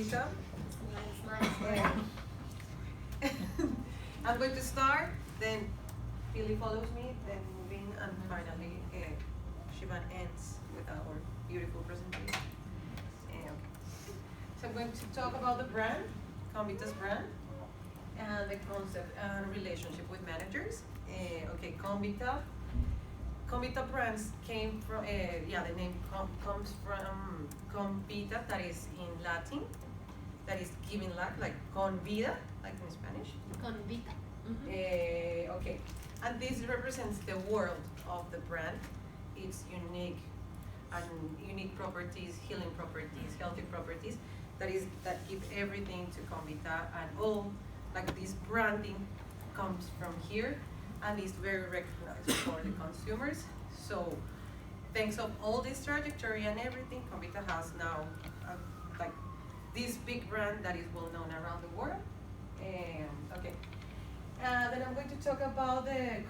Comvita. Nice. I'm going to start, then Billy follows me, then moving, and finally Shivan ends with our beautiful presentation. Okay. So I'm going to talk about the brand, Comvita's brand, and the concept and relationship with managers. Okay, Comvita. Comvita brands came from, the name comes from Comvita, that is in Latin, that is giving life, like con vida, like in Spanish. Comvita. Okay, and this represents the world of the brand. It's unique properties, healing properties, healthy properties. That give everything to Comvita, and all like this branding comes from here, and is very recognized for the consumers. So, thanks of all this trajectory and everything, Comvita has now like this big brand that is well known around the world. Okay. Then I'm going to talk about the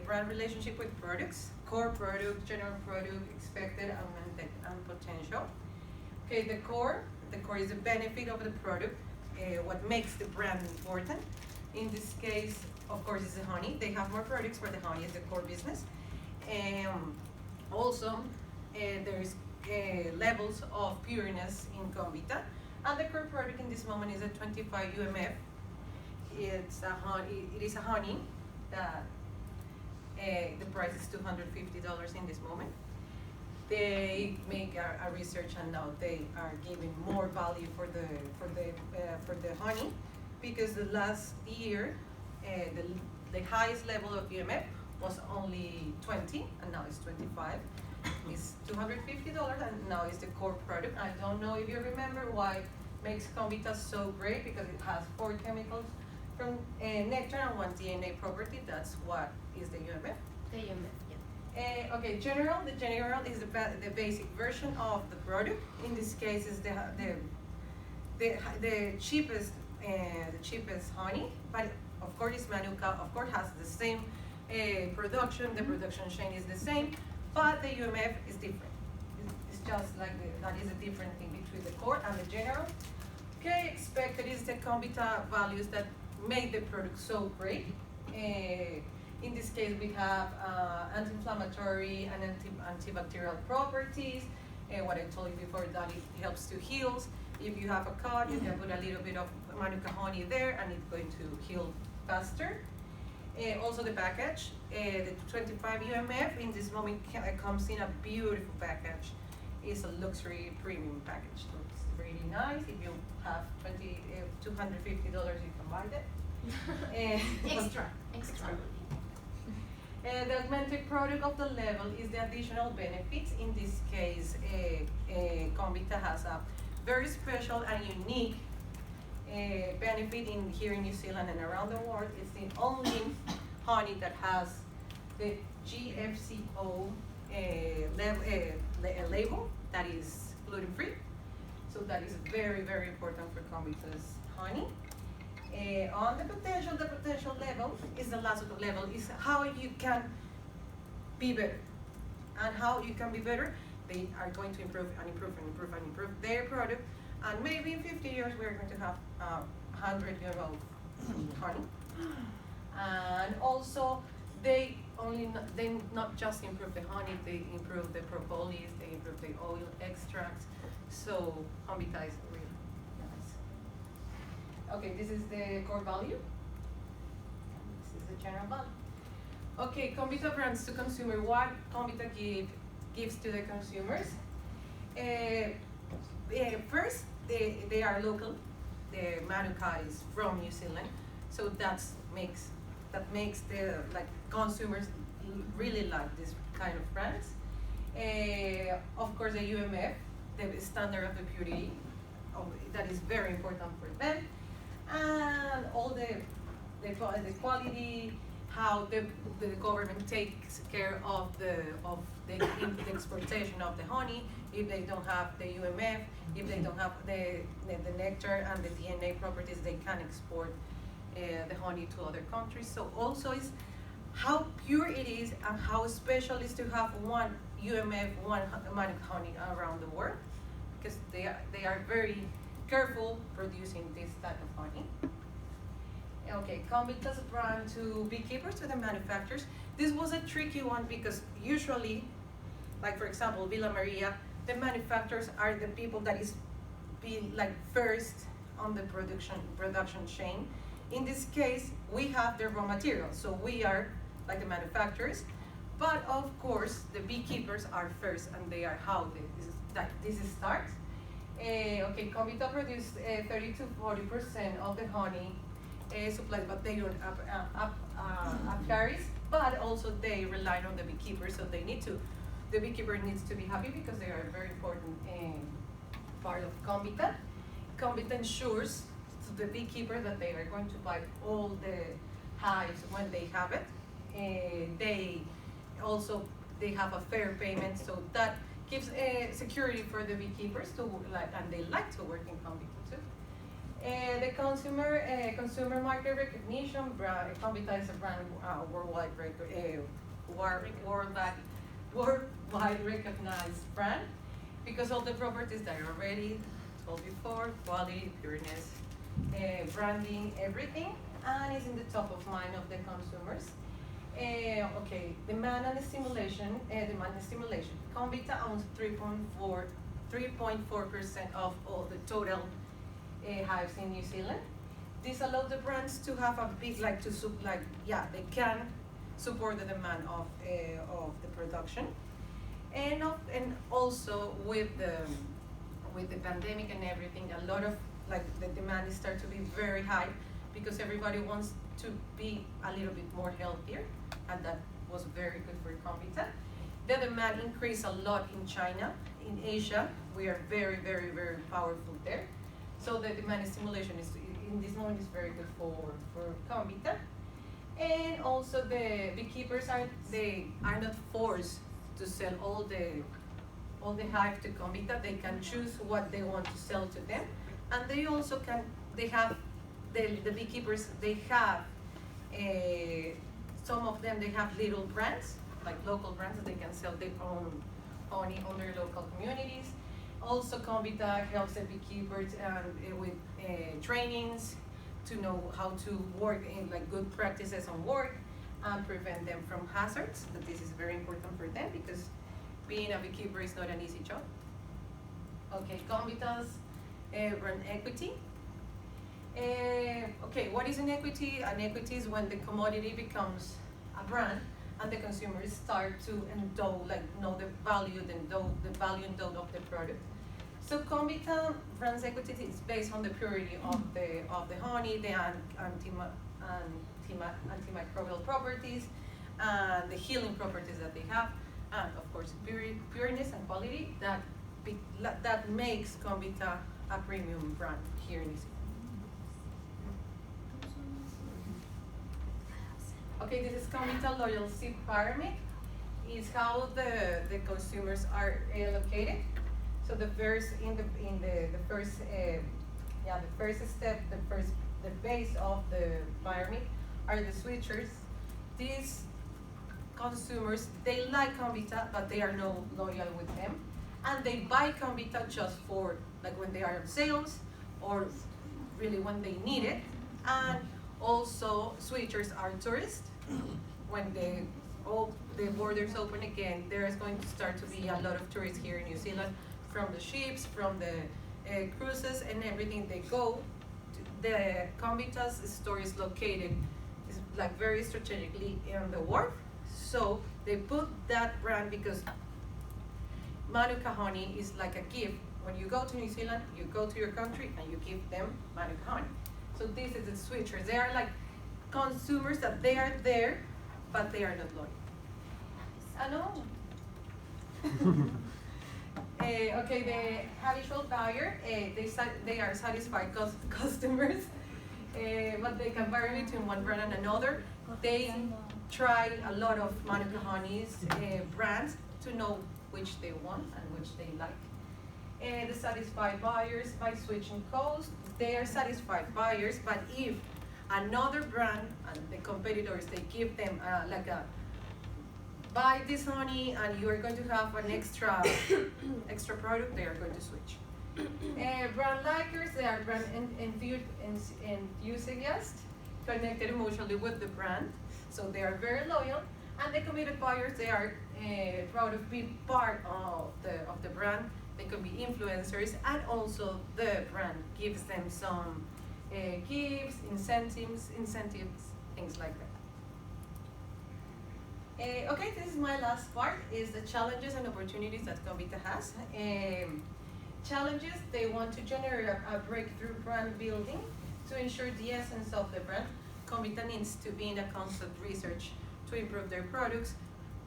brand relationship with products, core product, general product, expected, augmented, and potential. Okay, the core is the benefit of the product, what makes the brand important. In this case, of course, is the honey. They have more products, but the honey is the core business. Also, there's levels of pureness in Comvita, and the core product in this moment is a 25 UMF. It is a honey that the price is $250 in this moment. They make a research, and now they are giving more value for the honey, because the last year the highest level of UMF was only 20, and now it's 25. It's $250, and now it's the core product. I don't know if you remember why makes Comvita so great, because it has 4 chemicals from nectar and 1 DNA property. That's what is the UMF. The UMF, yeah. Okay, the general is the basic version of the product. In this case, is the cheapest honey, but of course it's Manuka. Of course, has the same production. The production chain is the same, but the UMF is different. It's just like that is a different thing between the core and the general. Okay, expected is the Comvita values that make the product so great. In this case, we have anti-inflammatory and antibacterial properties. What I told you before, that it helps to heal. If you have a cut, you can put a little bit of Manuka honey there, and it's going to heal faster. Also the package, the 25 UMF in this moment comes in a beautiful package. It's a luxury premium package. So it's really nice. If you have $250, you can buy it. Extra. The augmented product of the level is the additional benefits. In this case, Comvita has a very special and unique benefit here in New Zealand and around the world. It's the only honey that has the GFCO label that is gluten-free. So that is very, very important for Comvita's honey. On the potential level is the last level, is how you can be better. And how you can be better, they are going to improve their product. And maybe in 50 years, we're going to have 100-year-old honey. And also, they not just improve the honey, they improve the propolis, they improve the oil extracts. So Comvita is really nice. Okay, this is the core value. This is the general value. Okay, Comvita brands to consumer. What Comvita gives to the consumers? First, they are local. The Manuka is from New Zealand, so that makes the consumers really like this kind of brands. Of course, the UMF, the standard of the purity, that is very important for them, and all the quality, how the government takes care of the exportation of the honey. If they don't have the UMF, if they don't have the nectar and the DNA properties, they can export the honey to other countries. So also is how pure it is and how special it is to have one UMF, one Manuka honey around the world, because they are very careful producing this type of honey. Okay, Comvita's brand to beekeepers, to the manufacturers. This was a tricky one because usually, like for example, Villa Maria, the manufacturers are the people that is being like first on the production chain. In this case, we have the raw materials, so we are like the manufacturers, but of course the beekeepers are first, and they are how this starts. Okay, Comvita produced 30 to 40% of the honey supplied, but they don't carries, but also they rely on the beekeepers, so the beekeeper needs to be happy because they are a very important part of Comvita. Comvita ensures to the beekeeper that they are going to buy all the hives when they have it. They have a fair payment, so that gives security for the beekeepers and they like to work in Comvita too. The consumer market recognition. Comvita is a brand worldwide recognized brand because all the properties that I already told before: quality, pureness, branding, everything, and is in the top of mind of the consumers. Okay, demand and stimulation. Comvita owns 3.4% of all the total hives in New Zealand. This allows the brands to have a big, they can support the demand of the production, and also with the pandemic and everything, a lot of the demand is start to be very high because everybody wants to be a little bit more healthier, and that was very good for Comvita. The demand increased a lot in China, in Asia. We are very, very, very powerful there. So the demand stimulation is in this moment is very good for Comvita. And also the beekeepers are not forced to sell all the hive to Comvita. They can choose what they want to sell to them, and they also the beekeepers, they have some of them, they have little brands, like local brands, that they can sell their own honey on their local communities. Also, Comvita helps the beekeepers with trainings to know how to work in good practices on work and prevent them from hazards. That this is very important for them because being a beekeeper is not an easy job. Okay, Comvita's brand equity. Okay, what is an equity? An equity is when the commodity becomes a brand and the consumers start to know the value of the product. So Comvita brand's equity is based on the purity of the honey, the antimicrobial properties, and the healing properties that they have, and of course pureness and quality that makes Comvita a premium brand here in New Zealand. Okay, this is Comvita loyalty pyramid. Is how the consumers are allocated. So the first step, the base of the pyramid are the switchers. These consumers, they like Comvita, but they are not loyal with them, and they buy Comvita just for when they are on sales or really when they need it. And also switchers are tourists. When all the borders open again, there is going to start to be a lot of tourists here in New Zealand, from the ships, from the cruises and everything. They go. The Comvita's store is located very strategically on the wharf, so they put that brand because Manuka honey is like a gift. When you go to New Zealand, you go to your country and you give them Manuka honey. So this is the switchers. They are like consumers that they are there, but they are not loyal. I know. Okay, the habitual buyer, they are satisfied customers, but they can vary between one brand and another. They try a lot of Manuka honey's brands to know which they want and which they like. The satisfied buyers by switching codes, they are satisfied buyers, but if another brand and the competitors, they give them buy this honey and you are going to have an extra product, they are going to switch. Brand likers, they are brand enthusiasts, connected emotionally with the brand, so they are very loyal. And the committed buyers, they are proud to be part of the brand. They could be influencers, and also the brand gives them some gifts, incentives, things like that. Okay, this is my last part, is the challenges and opportunities that Comvita has. Challenges, they want to generate a breakthrough brand building to ensure the essence of the brand. Comvita needs to be in a constant research to improve their products,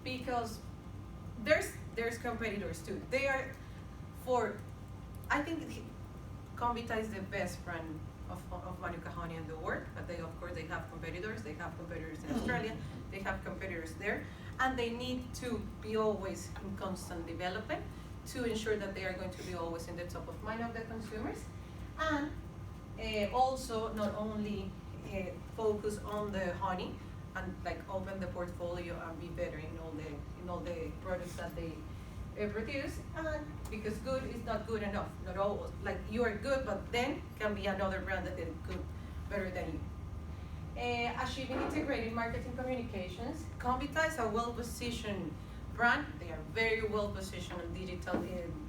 because there's competitors too. They are I think Comvita is the best brand of Manuka honey in the world, but they, of course, they have competitors. They have competitors in Australia. They have competitors there, and they need to be always in constant development to ensure that they are going to be always in the top of mind of the consumers, and also not only focus on the honey and like open the portfolio and be better in all the products that they produce, and because good is not good enough. Not always, like you are good, but then can be another brand that is good, better than you. Achieving integrated marketing communications. Comvita is a well-positioned brand. They are very well-positioned in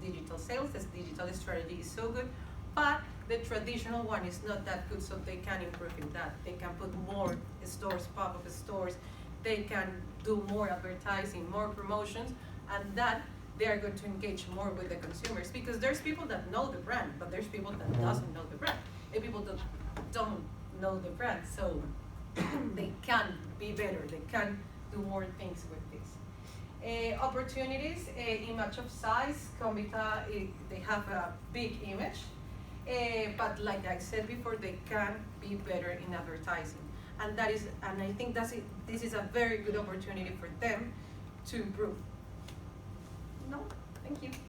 digital sales. This digital strategy is so good, but the traditional one is not that good, so they can improve in that. They can put more stores, pop-up stores. They can do more advertising, more promotions, and that they are going to engage more with the consumers, because there's people that know the brand, but there's people that doesn't know the brand, and people that don't know the brand, so they can be better. They can do more things with this. Opportunities, image of size. Comvita, they have a big image, but like I said before, they can be better in advertising, and I think this is a very good opportunity for them to improve. No, thank you.